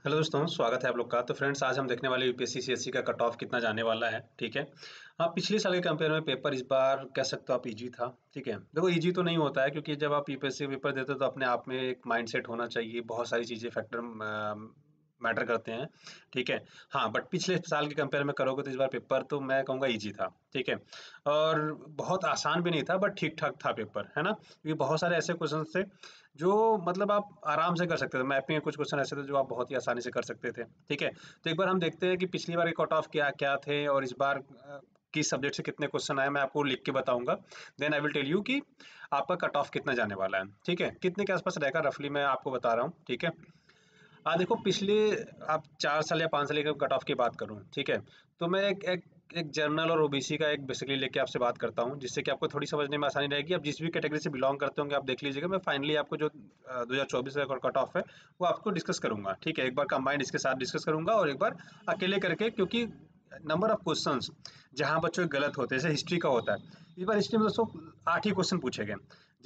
Hello दोस्तों, स्वागत है आप लोग का। तो फ्रेंड्स, आज हम देखने वाले यूपीएससी सीएससी का कट ऑफ कितना जाने वाला है। ठीक है। हाँ, पिछले साल के कंपेयर में पेपर इस बार कह सकते हो आप इजी था। ठीक है। देखो, इजी तो नहीं होता है क्योंकि जब आप यूपीएससी पेपर देते हो तो अपने आप में एक माइंडसेट होना चाहिए, बहुत सारी चीज़ें फैक्टर मैटर करते हैं। ठीक है। हाँ, बट पिछले साल के कंपेयर में करोगे तो इस बार पेपर तो मैं कहूँगा इजी था। ठीक है। और बहुत आसान भी नहीं था, बट ठीक ठाक था पेपर, है ना, क्योंकि बहुत सारे ऐसे क्वेश्चन थे जो मतलब आप आराम से कर सकते थे। मैपिंग के कुछ क्वेश्चन ऐसे थे जो आप बहुत ही आसानी से कर सकते थे। ठीक है। तो एक बार हम देखते हैं कि पिछली बार के कट ऑफ क्या क्या थे और इस बार किस सब्जेक्ट से कितने क्वेश्चन आए। मैं आपको लिख के बताऊंगा, then I will tell you कि आपका कट ऑफ कितना जाने वाला है। ठीक है, कितने के आसपास रहेगा रफली मैं आपको बता रहा हूँ। ठीक है। देखो, पिछले आप 4 साल या 5 साल के कट ऑफ की बात करूँ, ठीक है, तो मैं एक जर्नल और ओबीसी का एक बेसिकली लेके आपसे बात करता हूँ, जिससे कि आपको थोड़ी समझने में आसानी रहेगी। आप जिस भी कैटेगरी से बिलोंग करते होंगे आप देख लीजिएगा। मैं फाइनली आपको जो 2024 का कट ऑफ है वो आपको डिस्कस करूंगा। ठीक है, एक बार कंबाइंड इसके साथ डिस्कस करूंगा और एक बार अकेले करके, क्योंकि नंबर ऑफ क्वेश्चंस जहां बच्चों के गलत होते हैं, जैसे हिस्ट्री का होता है। इस बार हिस्ट्री में दोस्तों 8 ही क्वेश्चन पूछे गए।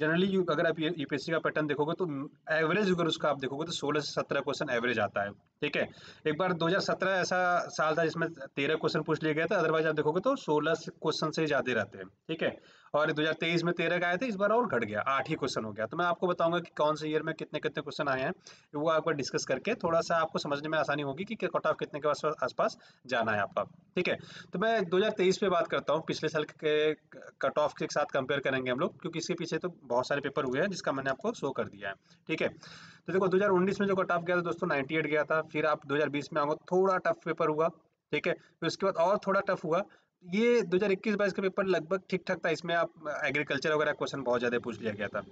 जनरली अगर आप यूपीएससी का पैटर्न देखोगे तो एवरेज अगर उसका आप देखोगे तो 16 से 17 क्वेश्चन एवरेज आता है। ठीक है। एक बार 2017 ऐसा साल था जिसमें 13 क्वेश्चन पूछ लिए गए थे, अदरवाइज आप देखोगे तो 16 क्वेश्चन से ज्यादा रहते हैं। ठीक है। और 2023 में 13 का आए थे, इस बार और घट गया, 8 ही क्वेश्चन हो गया। तो मैं आपको बताऊंगा कि कौन से ईयर में कितने कितने क्वेश्चन आए हैं, वो एक बार डिस्कस करके थोड़ा सा आपको समझने में आसानी होगी कि कट ऑफ कितने के आसपास जाना है आपका। ठीक है। तो मैं 2023 पे बात करता हूँ, पिछले साल के कट ऑफ के साथ कंपेयर करेंगे हम लोग, क्योंकि इसके पीछे तो बहुत सारे पेपर हुए हैं जिसका मैंने आपको शो कर दिया है। ठीक है। तो देखो, 2019 में जो कट ऑफ गया था दोस्तों 98 गया था। फिर आप 2020 में आओगे, थोड़ा टफ पेपर हुआ। ठीक है। फिर उसके बाद और थोड़ा टफ हुआ। ये 2021-22 का पेपर लगभग ठीक ठाक था। इसमें आप एग्रीकल्चर वगैरह क्वेश्चन बहुत ज्यादा पूछ लिया गया था।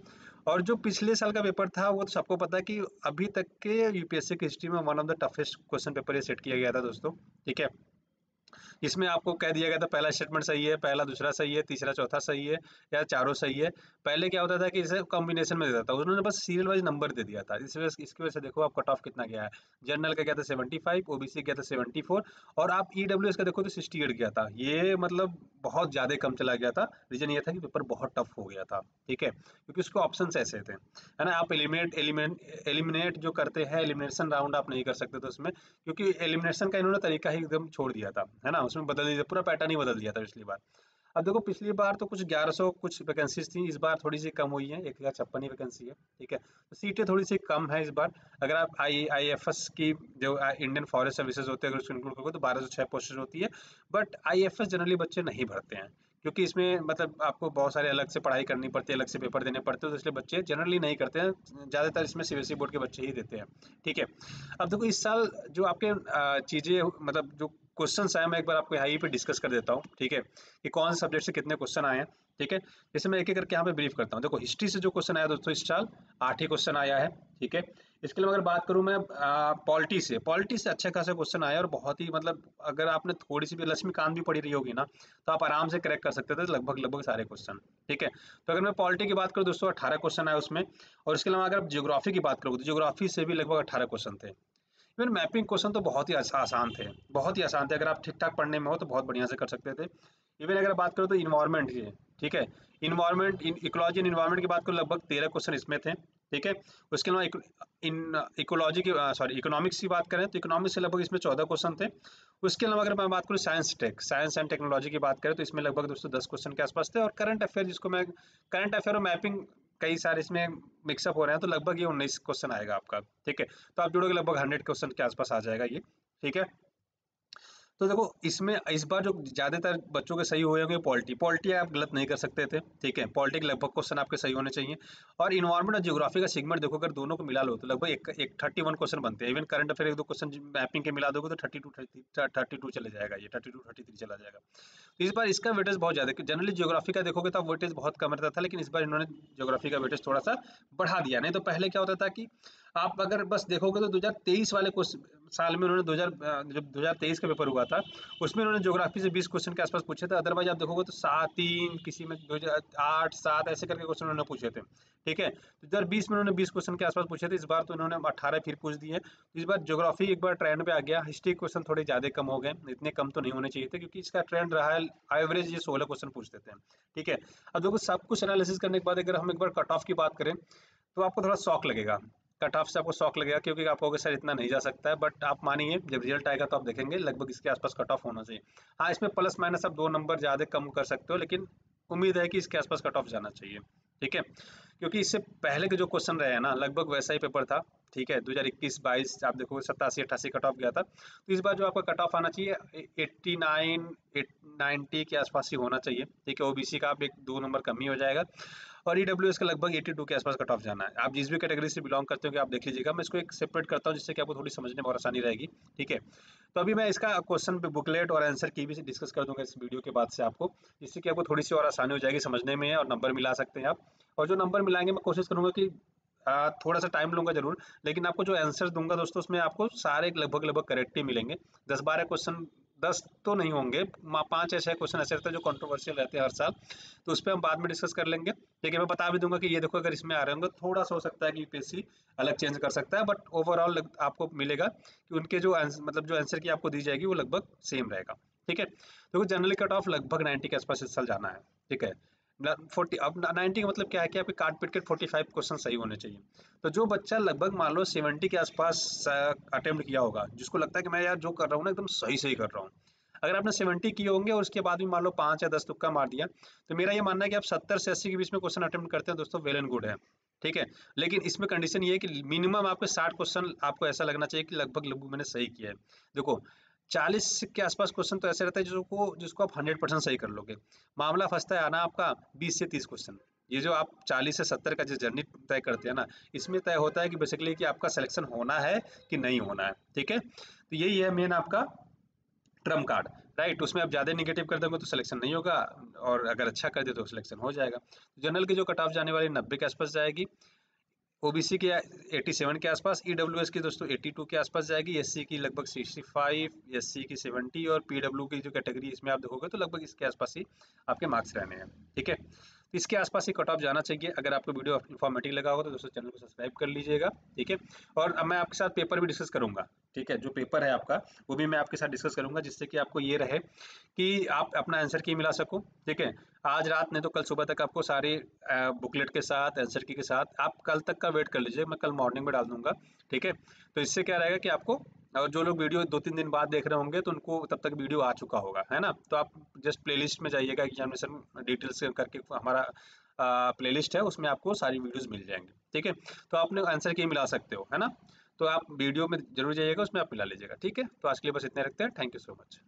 और जो पिछले साल का पेपर था वो तो सबको पता है कि अभी तक के यूपीएससी की हिस्ट्री में one of the toughest question paper ये सेट किया गया था दोस्तों। ठीक है। इसमें आपको कह दिया गया था पहला स्टेटमेंट सही है, पहला दूसरा सही है, तीसरा चौथा सही है, या चारों सही है। पहले क्या होता था कि इसे कॉम्बिनेशन में देता था, उन्होंने बस सीरियल वाइज नंबर दे दिया था। इसकी वजह से देखो आप कट ऑफ कितना गया है। जनरल का गया था 75, ओबीसी गया था 74, और आप ईडब्ल्यूएस का देखो तो 68 गया था। ये मतलब बहुत ज्यादा कम चला गया था। रीजन ये था कि पेपर बहुत टफ हो गया था। ठीक है, क्योंकि उसके ऑप्शन ऐसे थे, है ना। आप एलिमिनेट जो करते हैं, एलिमिनेशन राउंड आप नहीं कर सकते थे उसमें, क्योंकि एलिमिनेशन का इन्होंने तरीका ही एकदम छोड़ दिया था, है ना। उसमें बदल दिया, पूरा पैटर्न ही बदल दिया था पिछली बार। अब देखो, पिछली बार तो कुछ 1100 कुछ वैकेंसीज थी, इस बार थोड़ी सी कम हुई है, 1056 ही वैकेंसी है। ठीक है, तो सीटें थोड़ी सी कम है इस बार। अगर आप आईएफएस की जो इंडियन फॉरेस्ट सर्विसेज होते हैं अगर उसको इंक्लूड करोगे तो 1206 पोस्टें होती है। बट आईएफएस जनरली बच्चे नहीं भरते हैं, क्योंकि इसमें मतलब आपको बहुत सारे अलग से पढ़ाई करनी पड़ती है, अलग से पेपर देने पड़ते हैं, तो इसलिए बच्चे जनरली नहीं करते हैं। ज़्यादातर इसमें सीबीएसई बोर्ड के बच्चे ही देते हैं। ठीक है। अब देखो, इस साल जो आपके चीज़ें मतलब जो क्वेश्चन आए, मैं एक बार आपको यहाँ पे डिस्कस कर देता हूँ। ठीक है, कि कौन से सब्जेक्ट से कितने क्वेश्चन आए हैं। ठीक है, जैसे मैं एक एक करके यहाँ पे ब्रीफ करता हूँ। देखो, हिस्ट्री से जो क्वेश्चन आया दोस्तों इस साल 8 ही क्वेश्चन आया है। ठीक है। इसके अलावा अगर बात करूँ मैं पॉलिटी से अच्छे खासे क्वेश्चन आए, और बहुत ही मतलब अगर आपने थोड़ी सी भी लक्ष्मीकांत भी पढ़ी रही होगी ना, तो आप आराम से क्रैक कर सकते थे लगभग लगभग सारे क्वेश्चन। ठीक है। तो अगर मैं पॉलिटी की बात करूँ दोस्तों, 18 क्वेश्चन आए उसमें। और इसके अलावा अगर आप ज्योग्राफी की बात करोगे तो ज्योग्राफी से भी लगभग 18 क्वेश्चन थे। इवन मैपिंग क्वेश्चन तो बहुत ही आसान थे, बहुत ही आसान थे। अगर आप ठीक ठाक पढ़ने में हो तो बहुत बढ़िया से कर सकते थे। इवन अगर बात करो तो इन्वायरमेंट की, ठीक है, इन्वायरमेंट इकोलॉजी एंड इन्वायरमेंट की बात करो, लगभग 13 क्वेश्चन इसमें थे। ठीक है। उसके अलावा इन इकोलॉजी की इकोनॉमिक्स की बात करें तो इकोनॉमिक्स से लगभग इसमें 14 क्वेश्चन थे। उसके अलावा अगर मैं बात करूँ साइंस एंड टेक्नोलॉजी की बात करें तो इसमें लगभग 210 क्वेश्चन के आसपास थे। और करंट अफेयर, जिसको मैं करंट अफेयर और मैपिंग कई सारे इसमें मिक्सअप हो रहे हैं, तो लगभग ये 19 क्वेश्चन आएगा आपका। ठीक है। तो आप जोड़ोगे लगभग 100 क्वेश्चन के आसपास आ जाएगा ये। ठीक है। तो देखो, इसमें इस बार जो ज्यादातर बच्चों के सही हुए होंगे पॉलिटी आप गलत नहीं कर सकते थे। ठीक है, पॉलिटी के लगभग क्वेश्चन आपके सही होने चाहिए। और इन्वायरमेंट और ज्योग्राफी का सेगमेंट देखो, अगर दोनों को मिला लो तो लगभग एक 31 क्वेश्चन बनते हैं। इवन करंट अफेयर एक दो क्वेश्चन मैपिंग के मिला दोगे तो 32 चले जाएगा, ये 32-33 चला जाएगा। तो इस बार इसका वेटेज बहुत ज्यादा है। जनरली ज्योग्राफी का देखोगे तो वेटेज बहुत कम रहता था, लेकिन इस बार इन्होंने ज्योग्राफी का वेटेज थोड़ा सा बढ़ा दिया। नहीं तो पहले क्या होता था कि आप अगर बस देखोगे तो 2023 वाले साल में उन्होंने जब 2023 का पेपर हुआ था उसमें उन्होंने ज्योग्राफी से 20 क्वेश्चन के आसपास पूछे थे। अदरवाइज आप देखोगे तो 7-3, किसी में 2008-7 ऐसे करके क्वेश्चन उन्होंने पूछे थे। ठीक है। तो 2020 में उन्होंने 20 क्वेश्चन के आसपास पूछे थे, इस बार तो उन्होंने 18 फिर पूछ दिए। इस बार ज्योग्राफी एक बार ट्रेंड पे आ गया। हिस्ट्री क्वेश्चन थोड़े ज्यादा कम हो गए, इतने कम तो नहीं होने चाहिए थे, क्योंकि इसका ट्रेंड रहा है एवरेज ये 16 क्वेश्चन पूछते थे। ठीक है। अब देखो, सब कुछ एनालिसिस करने के बाद अगर हम एक बार कट ऑफ की बात करें तो आपको थोड़ा शौक लगेगा। कट ऑफ से आपको शॉक लगेगा, क्योंकि आप कहोगे सर इतना नहीं जा सकता है, बट आप मानिए जब रिजल्ट आएगा तो आप देखेंगे लगभग इसके आसपास कट ऑफ होना चाहिए। हाँ, इसमें प्लस माइनस आप 2 नंबर ज़्यादा कम कर सकते हो, लेकिन उम्मीद है कि इसके आसपास कट ऑफ जाना चाहिए। ठीक है, क्योंकि इससे पहले के जो क्वेश्चन रहे हैं ना लगभग वैसा ही पेपर था। ठीक है, 2021-22 आप देखोगे 87-88 कट ऑफ गया था, तो इस बार जो आपका कट ऑफ आना चाहिए 89 90 के आसपास ही होना चाहिए। ठीक है, ओबीसी का आप 1-2 नंबर कम ही हो जाएगा, और ईडब्ल्यूएस का लगभग 82 के आसपास कट ऑफ जाना है। आप जिस भी कैटेगरी से बिलोंग करते हो कि आप देख लीजिएगा, मैं इसको एक सेपरेट करता हूँ जिससे कि आपको थोड़ी समझने में और आसानी रहेगी। ठीक है, तो अभी मैं इसका क्वेश्चन पे बुकलेट और आंसर की भी डिस्कस कर दूंगा इस वीडियो के बाद से आपको, जिससे कि आपको थोड़ी सी और आसानी हो जाएगी समझने में, और नंबर मिला सकते हैं आप। और जो नंबर मिलाएंगे मैं कोशिश करूंगा कि थोड़ा सा टाइम लूंगा जरूर, लेकिन आपको जो आंसर दूंगा दोस्तों उसमें आपको सारे लगभग लगभग करेक्ट ही मिलेंगे। 10-12 क्वेश्चन, 10 तो नहीं होंगे, 5 ऐसे क्वेश्चन ऐसे रहते हैं जो कंट्रोवर्शियल रहते हैं हर साल, तो उस पर हम बाद में डिस्कस कर लेंगे। ठीक है, मैं बता भी दूंगा कि ये देखो अगर इसमें आ रहे होंगे थोड़ा सा हो सकता है कि यूपीएससी अलग चेंज कर सकता है, बट ओवरऑल आपको मिलेगा कि उनके जो मतलब जो आंसर की आपको दी जाएगी वो लगभग सेम रहेगा। ठीक है, तो जनरली कट ऑफ लगभग 90 के आसपास इस साल जाना है। ठीक है, 40, अब 90 का मतलब क्या है कि आपके काट पीट के 45 क्वेश्चन सही होने चाहिए। तो जो बच्चा लगभग मान लो 70 के आसपास अटेम्प्ट किया होगा, जिसको लगता है कि मैं यार जो कर रहा हूँ ना एकदम सही सही कर रहा हूँ, अगर आपने 70 किए होंगे और उसके बाद भी मान लो 5 या 10 तुक्का मार दिया, तो मेरा ये मानना है कि आप 70 से 80 के बीच में क्वेश्चन अटेम्प्ट करते हैं दोस्तों, वेल एंड गुड है। ठीक है, लेकिन इसमें कंडीशन ये है कि मिनिमम आपके 60 क्वेश्चन आपको ऐसा लगना चाहिए कि लगभग लगभग मैंने सही किया है। देखो 40 के आसपास क्वेश्चन तो ऐसे रहता है जिसको जिसको आप 100% सही कर लोगे। मामला फंसता है आना आपका 20 से 30 क्वेश्चन। ये जो आप 40 से 70 का जो जर्नी तय करते हैं ना, इसमें तय होता है कि बेसिकली कि आपका सिलेक्शन होना है कि नहीं होना है। ठीक है, तो यही है मेन आपका ट्रम्प कार्ड, राइट। उसमें आप ज़्यादा निगेटिव कर दोगे तो सिलेक्शन नहीं होगा, और अगर अच्छा कर दे तो सिलेक्शन हो जाएगा। जनरल की जो कट ऑफ जाने वाली 90 के आसपास जाएगी, ओबीसी की 87 के आसपास, ईडब्ल्यूएस की दोस्तों 82 के आसपास जाएगी, एससी की लगभग 65, एससी की 70, और पीडब्ल्यू की जो कैटेगरी इसमें आप देखोगे तो लगभग इसके आसपास ही आपके मार्क्स रहने हैं। ठीक है, तो इसके आसपास ही कट ऑफ जाना चाहिए। अगर आपको वीडियो इन्फॉर्मेटिव लगा होगा तो दोस्तों चैनल को सब्सक्राइब कर लीजिएगा। ठीक है, और अब मैं आपके साथ पेपर भी डिस्कस करूंगा। ठीक है, जो पेपर है आपका वो भी मैं आपके साथ डिस्कस करूंगा, जिससे कि आपको ये रहे कि आप अपना आंसर की मिला सको। ठीक है, आज रात नहीं तो कल सुबह तक आपको सारी बुकलेट के साथ आंसर की के साथ, आप कल तक का वेट कर लीजिए, मैं कल मॉर्निंग में डाल दूंगा। ठीक है, तो इससे क्या रहेगा कि आपको, और जो लोग वीडियो 2-3 दिन बाद देख रहे होंगे तो उनको तब तक वीडियो आ चुका होगा, है ना। तो आप जस्ट प्लेलिस्ट में जाइएगा, एग्जामिनेशन डिटेल्स करके हमारा प्लेलिस्ट है, उसमें आपको सारी वीडियोस मिल जाएंगी। ठीक है, तो आपने आंसर की मिला सकते हो, है ना। तो आप वीडियो में जरूर जाइएगा, उसमें आप मिला लीजिएगा। ठीक है, तो आज के लिए बस इतने रखते हैं। Thank you so much.